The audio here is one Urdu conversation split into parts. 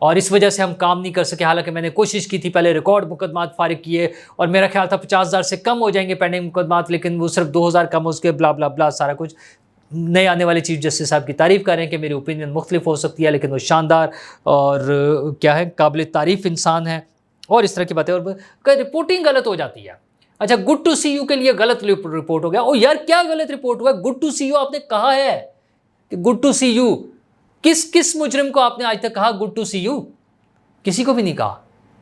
اور اس وجہ سے ہم کام نہیں کر سکے، حالانکہ میں نے کوشش کی تھی، پہلے ریکارڈ مقدمات فارغ کیے اور میرا خیال تھا 50,000 سے کم ہو جائیں گے پینڈنگ مقدمات، لیکن وہ صرف 2,000 کم ہو سکے، بلا بلا بلا سارا کچھ۔ نئے آنے والے چیف جسٹس صاحب کی تعریف کر رہے ہیں کہ میری اوپینین مختلف ہو سکتی ہے، لیکن وہ شاندار اور کیا ہے قابل تعریف انسان ہے، اور اس طرح کی باتیں، اور رپورٹنگ غلط ہو جاتی ہے۔ اچھا، گڈ ٹو سی یو کے لیے غلط رپورٹ ہو گیا، او یار کیا غلط رپورٹ ہوا؟ گڈ ٹو سی یو آپ نے کہا ہے کہ گڈ ٹو سی یو، کس مجرم کو آپ نے آج تک کہا گڈ ٹو سی یو؟ کسی کو بھی نہیں کہا۔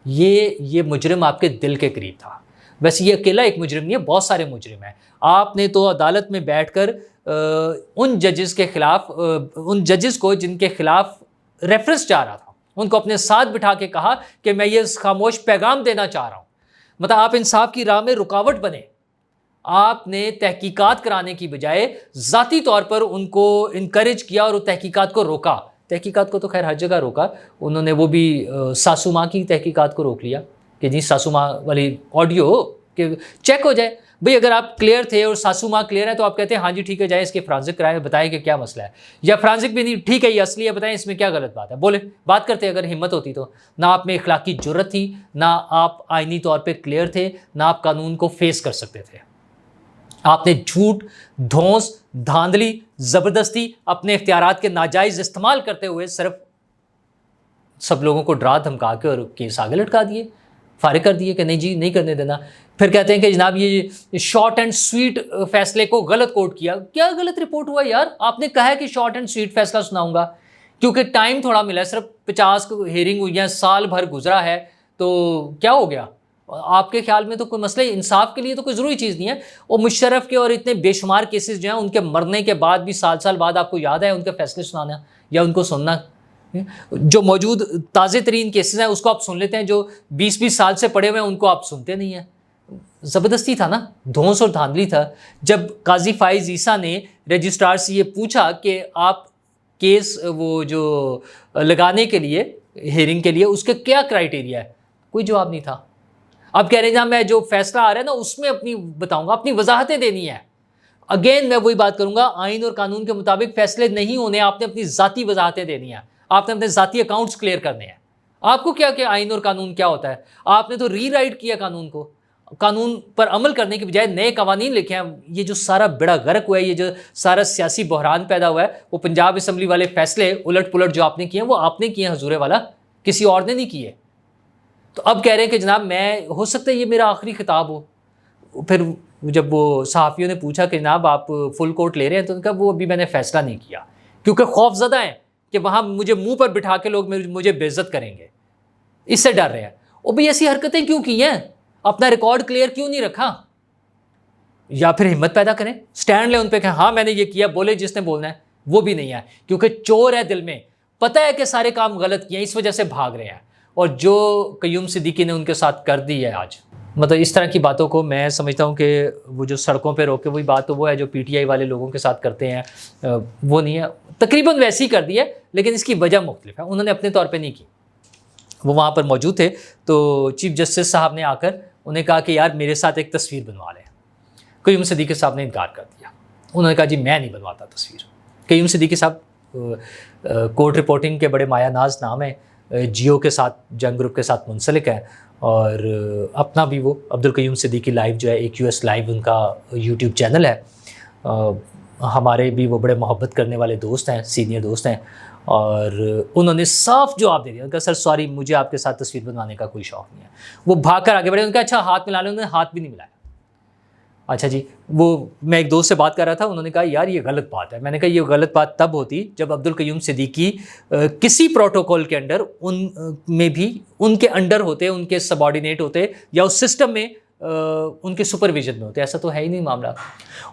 یہ مجرم آپ کے دل کے قریب تھا۔ ویسے یہ اکیلا ایک مجرم نہیں ہے، بہت سارے مجرم ہیں۔ آپ نے تو عدالت میں بیٹھ کر ان ججز کے خلاف، ان ججز کو جن کے خلاف ریفرنس چاہ رہا تھا، ان کو اپنے ساتھ بٹھا کے کہا کہ میں یہ خاموش پیغام دینا چاہ رہا ہوں، مطلب آپ انصاف کی راہ میں رکاوٹ بنے۔ آپ نے تحقیقات کرانے کی بجائے ذاتی طور پر ان کو انکریج کیا اور تحقیقات کو روکا۔ تحقیقات کو تو خیر ہر جگہ روکا، انہوں نے وہ بھی ساسو ماں کی تحقیقات کو روک لیا کہ جی ساسو ماں والی آڈیو کہ چیک ہو جائے۔ بھئی اگر آپ کلیئر تھے اور ساسو ماں کلیئر ہے تو آپ کہتے ہیں ہاں جی ٹھیک ہے، جائے اس کے فرانزک کرائے، بتائیں کہ کیا مسئلہ ہے، یا فرانزک بھی نہیں، ٹھیک ہے یہ اصلی ہے، بتائیں اس میں کیا غلط بات ہے، بولے بات کرتے اگر ہمت ہوتی تو۔ نہ آپ میں اخلاقی جرت تھی، نہ آپ آئینی طور پہ کلیئر تھے، نہ آپ قانون کو فیس کر سکتے تھے۔ آپ نے جھوٹ، دھونس، دھاندلی، زبردستی، اپنے اختیارات کے ناجائز استعمال کرتے ہوئے صرف سب لوگوں کو ڈرا دھمکا کے اور کیس آگے لٹکا دیے، فارغ کر دیے کہ نہیں جی نہیں کرنے دینا۔ پھر کہتے ہیں کہ جناب یہ شارٹ اینڈ سویٹ فیصلے کو غلط کوٹ کیا۔ کیا غلط رپورٹ ہوا یار؟ آپ نے کہا ہے کہ شارٹ اینڈ سویٹ فیصلہ سناؤں گا، کیونکہ ٹائم تھوڑا ملا ہے، صرف 50 ہیئرنگ ہوئی ہیں، سال بھر گزرا ہے، تو کیا ہو گیا؟ آپ کے خیال میں تو کوئی مسئلہ، انصاف کے لیے تو کوئی ضروری چیز نہیں ہے۔ اور مشرف کے اور اتنے بے شمار کیسز جو ہیں ان کے مرنے کے بعد بھی سال بعد آپ کو یاد ہے ان کے فیصلے سنانا یا ان کو سننا؟ جو موجود تازہ ترین کیسز ہیں اس کو آپ سن لیتے ہیں، جو 20 سال سے پڑے ہوئے ہیں ان کو آپ سنتے نہیں ہیں۔ زبردستی تھا نا، دھونس اور دھاندلی تھا۔ جب قاضی فائز عیسیٰ نے رجسٹرار سے یہ پوچھا کہ آپ کیس وہ جو لگانے کے لیے ہیئرنگ کے لیے اس کے کیا کرائیٹیریا ہے، کوئی جواب نہیں تھا۔ اب کہہ رہے ہیں جہاں میں جو فیصلہ آ رہا ہے نا اس میں اپنی بتاؤں گا، اپنی وضاحتیں دینی ہے۔ اگین میں وہی بات کروں گا، آئین اور قانون کے مطابق فیصلے نہیں ہونے، آپ نے اپنی ذاتی وضاحتیں دینی ہیں، آپ نے اپنے ذاتی اکاؤنٹس کلیئر کرنے ہیں۔ آپ کو کیا کہ آئین اور قانون کیا ہوتا ہے؟ آپ نے تو ری رائٹ کیا قانون کو، قانون پر عمل کرنے کی بجائے نئے قوانین لکھے ہیں۔ یہ جو سارا بیڑا غرق ہوا ہے، یہ جو سارا سیاسی بحران پیدا ہوا ہے، وہ پنجاب اسمبلی والے فیصلے الٹ پلٹ جو آپ نے کیے ہیں وہ آپ نے کیے ہیں حضور والا، کسی اور نے نہیں کیے۔ تو اب کہہ رہے ہیں کہ جناب میں، ہو سکتا ہے یہ میرا آخری خطاب ہو۔ پھر جب وہ صحافیوں نے پوچھا کہ جناب آپ فل کورٹ لے رہے ہیں، تو ان کا وہ ابھی میں نے فیصلہ نہیں کیا، کیونکہ خوف زدہ ہیں کہ وہاں مجھے منہ پر بٹھا کے لوگ مجھے بے عزت کریں گے، اس سے ڈر رہے ہیں۔ اور بھئی ایسی حرکتیں کیوں کی ہیں؟ اپنا ریکارڈ کلیئر کیوں نہیں رکھا؟ یا پھر ہمت پیدا کریں، سٹینڈ لیں ان پہ کہ ہاں میں نے یہ کیا، بولے جس نے بولنا ہے۔ وہ بھی نہیں ہے، کیونکہ چور ہے دل میں، پتہ ہے کہ سارے کام غلط کیے ہیں، اس وجہ سے بھاگ رہے ہیں۔ اور جو قیوم صدیقی نے ان کے ساتھ کر دی ہے آج، مطلب اس طرح کی باتوں کو میں سمجھتا ہوں کہ وہ جو سڑکوں پہ روکے وہی بات تو وہ ہے جو پی ٹی آئی والے لوگوں کے ساتھ کرتے ہیں، وہ نہیں ہے، تقریباً ویسی ہی کر دی ہے، لیکن اس کی وجہ مختلف ہے، انہوں نے اپنے طور پہ نہیں کی۔ وہ وہاں پر موجود تھے تو چیف جسٹس صاحب نے آ کر انہیں کہا کہ یار میرے ساتھ ایک تصویر بنوا لیں۔ قیوم صدیقی صاحب نے انکار کر دیا، انہوں نے کہا جی میں نہیں بنواتا تصویر۔ قیوم صدیقی صاحب کورٹ رپورٹنگ کے بڑے مایا ناز نام ہے، جیو کے ساتھ، جنگ گروپ کے ساتھ منسلک ہے، اور اپنا بھی وہ عبدالقیوم صدیقی لائیو جو ہے، ایک US لائیو ان کا یوٹیوب چینل ہے۔ ہمارے بھی وہ بڑے محبت کرنے والے دوست ہیں، سینئر دوست ہیں، اور انہوں نے صاف جواب دے دیا، ان کا سر سوری مجھے آپ کے ساتھ تصویر بنوانے کا کوئی شوق نہیں ہے۔ وہ بھاگ کر آگے بڑھے، ان کا اچھا ہاتھ ملا لیں، انہوں نے ہاتھ بھی نہیں ملایا۔ اچھا جی، وہ میں ایک دوست سے بات کر رہا تھا، انہوں نے کہا یار یہ غلط بات ہے۔ میں نے کہا یہ غلط بات تب ہوتی جب عبدالقیوم صدیقی کسی پروٹوکول کے انڈر، ان میں بھی ان کے انڈر ہوتے، ان کے سب آرڈینیٹ ہوتے، یا اس سسٹم میں ان کے سپرویژن میں ہوتے۔ ایسا تو ہے ہی نہیں معاملہ۔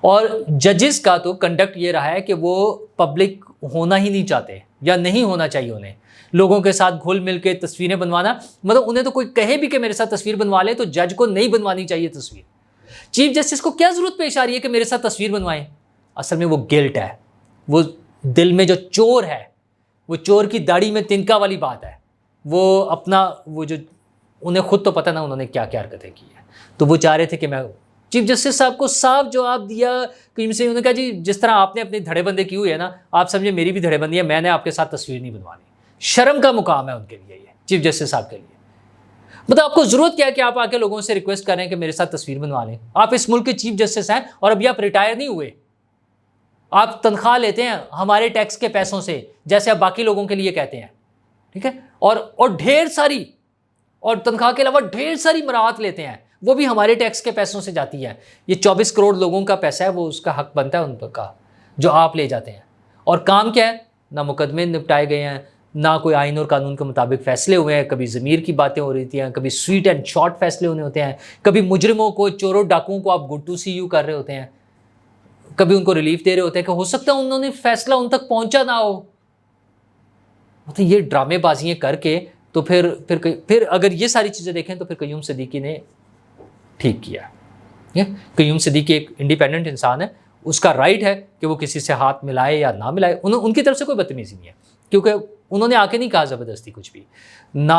اور ججز کا تو کنڈکٹ یہ رہا ہے کہ وہ پبلک ہونا ہی نہیں چاہتے، یا نہیں ہونا چاہیے انہیں، لوگوں کے ساتھ گھل مل کے تصویریں بنوانا، مطلب انہیں تو کوئی کہے بھی کہ میرے ساتھ تصویر بنوا لے تو جج کو نہیں بنوانی چاہیے تصویر۔ چیف جسٹس کو کیا ضرورت پیش آ رہی ہے کہ میرے ساتھ تصویر بنوائیں؟ اصل میں وہ گلٹ ہے، وہ دل میں جو چور ہے، وہ چور کی داڑھی میں تنکا والی بات ہے، وہ اپنا وہ جو انہیں خود تو پتہ نہ انہوں نے کیا کیا حرکتیں کی ہیں، تو وہ چاہ رہے تھے کہ میں چیف جسٹس صاحب کو صاف جواب دیا کہ سے انہوں نے کہا جی جس طرح آپ نے اپنی دھڑے بندی کی ہوئی ہے نا، آپ سمجھے میری بھی دھڑے بندی ہے، میں نے آپ کے ساتھ تصویر نہیں بنوانی۔ شرم کا مقام ہے ان کے لیے یہ چیف جسٹس صاحب کے لیے. مطلب آپ کو ضرورت کیا ہے کہ آپ آ کے لوگوں سے ریکویسٹ کریں کہ میرے ساتھ تصویر بنوا لیں؟ آپ اس ملک کے چیف جسٹس ہیں اور ابھی آپ ریٹائر نہیں ہوئے. آپ تنخواہ لیتے ہیں ہمارے ٹیکس کے پیسوں سے جیسے آپ باقی لوگوں کے لیے کہتے ہیں, ٹھیک ہے, اور ڈھیر ساری, اور تنخواہ کے علاوہ ڈھیر ساری مراعات لیتے ہیں, وہ بھی ہمارے ٹیکس کے پیسوں سے جاتی ہے. یہ 24 کروڑ لوگوں کا پیسہ ہے, وہ اس کا حق بنتا ہے ان کا جو آپ لے جاتے ہیں. اور کام کیا ہے؟ نہ مقدمے نپٹائے گئے ہیں, نہ کوئی آئین اور قانون کے مطابق فیصلے ہوئے ہیں. کبھی ضمیر کی باتیں ہو رہی تھیں, کبھی سویٹ اینڈ شارٹ فیصلے ہونے ہوتے ہیں, کبھی مجرموں کو, چوروں ڈاکوؤں کو آپ گڈ ٹو سی یو کر رہے ہوتے ہیں, کبھی ان کو ریلیف دے رہے ہوتے ہیں کہ ہو سکتا ہے انہوں نے فیصلہ ان تک پہنچا نہ ہو. مطلب یہ ڈرامے بازیاں کر کے تو پھر اگر یہ ساری چیزیں دیکھیں تو پھر قیوم صدیقی نے ٹھیک کیا. قیوم صدیقی ایک انڈیپینڈنٹ انسان ہے, اس کا رائٹ ہے کہ وہ کسی سے ہاتھ ملائے یا نہ ملائے. ان کی طرف سے کوئی بدتمیزی نہیں ہے, کیونکہ انہوں نے آ کے نہیں کہا زبردستی کچھ بھی, نہ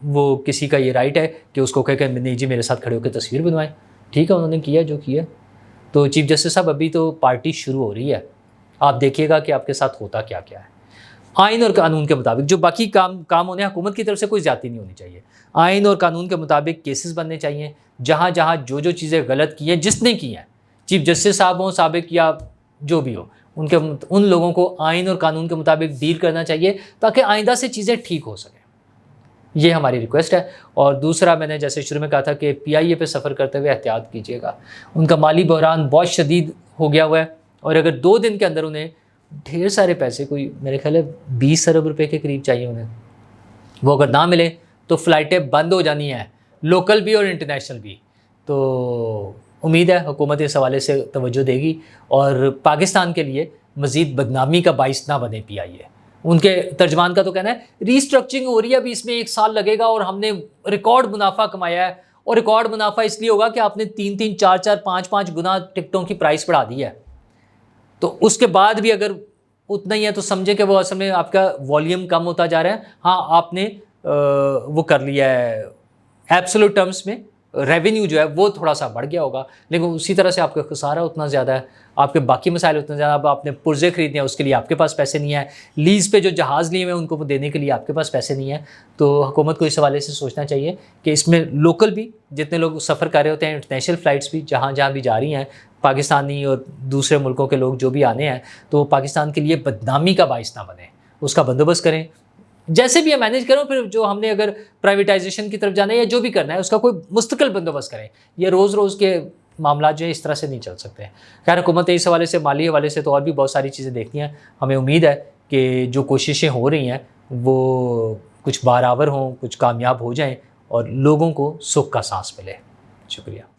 وہ کسی کا یہ رائٹ ہے کہ اس کو کہے کہ نہیں جی میرے ساتھ کھڑے ہو کے تصویر بنوائیں. ٹھیک ہے, انہوں نے کیا جو کیا. تو چیف جسٹس صاحب ابھی تو پارٹی شروع ہو رہی ہے, آپ دیکھیے گا کہ آپ کے ساتھ ہوتا کیا کیا ہے. آئین اور قانون کے مطابق جو باقی کام ہونے, حکومت کی طرف سے کوئی زیادتی نہیں ہونی چاہیے. آئین اور قانون کے مطابق کیسز بننے چاہیے. جہاں جہاں جو چیزیں غلط کی ہیں, جس نے کی ہیں, چیف جسٹس صاحب ہوں سابق یا جو بھی ہو, ان لوگوں کو آئین اور قانون کے مطابق ڈیل کرنا چاہیے تاکہ آئندہ سے چیزیں ٹھیک ہو سکیں. یہ ہماری ریکویسٹ ہے. اور دوسرا, میں نے جیسے شروع میں کہا تھا کہ پی آئی اے پہ سفر کرتے ہوئے احتیاط کیجیے گا. ان کا مالی بحران بہت شدید ہو گیا ہوا ہے, اور اگر 2 دن کے اندر انہیں ڈھیر سارے پیسے, کوئی میرے خیال ہے 20 ارب روپے کے قریب چاہیے انہیں, وہ اگر نہ ملے تو فلائٹیں بند ہو جانی ہیں, لوکل بھی اور انٹرنیشنل بھی. تو امید ہے حکومت اس حوالے سے توجہ دے گی اور پاکستان کے لیے مزید بدنامی کا باعث نہ بنے پی آئی اے. ان کے ترجمان کا تو کہنا ہے ری اسٹرکچرنگ ہو رہی ہے, ابھی اس میں 1 سال لگے گا اور ہم نے ریکارڈ منافع کمایا ہے. اور ریکارڈ منافع اس لیے ہوگا کہ آپ نے 3 4 5 گنا ٹکٹوں کی پرائس بڑھا دی ہے. تو اس کے بعد بھی اگر اتنا ہی ہے تو سمجھیں کہ وہ اصل میں آپ کا والیوم کم ہوتا جا رہا ہے. ہاں آپ نے وہ کر لیا ہے ایبسولوٹ ٹرمز میں, ریونیو جو ہے وہ تھوڑا سا بڑھ گیا ہوگا, لیکن اسی طرح سے آپ کا خسارہ اتنا زیادہ ہے, آپ کے باقی مسائل اتنے زیادہ. اب آپ نے پرزے خریدنے ہیں, اس کے لیے آپ کے پاس پیسے نہیں ہیں. لیز پہ جو جہاز لیے ہوئے ہیں ان کو دینے کے لیے آپ کے پاس پیسے نہیں ہیں. تو حکومت کو اس حوالے سے سوچنا چاہیے کہ اس میں لوکل بھی جتنے لوگ سفر کر رہے ہوتے ہیں, انٹرنیشنل فلائٹس بھی جہاں جہاں بھی جا رہی ہیں, پاکستانی اور دوسرے ملکوں کے لوگ جو بھی آنے ہیں, تو وہ پاکستان کے لیے بدنامی کا باعث نہ بنے. اس کا بندوبست کریں, جیسے بھی مینیج کرو. پھر جو ہم نے اگر پرائیویٹائزیشن کی طرف جانا ہے یا جو بھی کرنا ہے, اس کا کوئی مستقل بندوبست کریں. یہ روز کے معاملات جو ہے اس طرح سے نہیں چل سکتے. خیر, حکومت اس حوالے سے, مالی حوالے سے تو اور بھی بہت ساری چیزیں دیکھتی ہیں. ہمیں امید ہے کہ جو کوششیں ہو رہی ہیں وہ کچھ بارآور ہوں, کچھ کامیاب ہو جائیں اور لوگوں کو سکھ کا سانس ملے. شکریہ.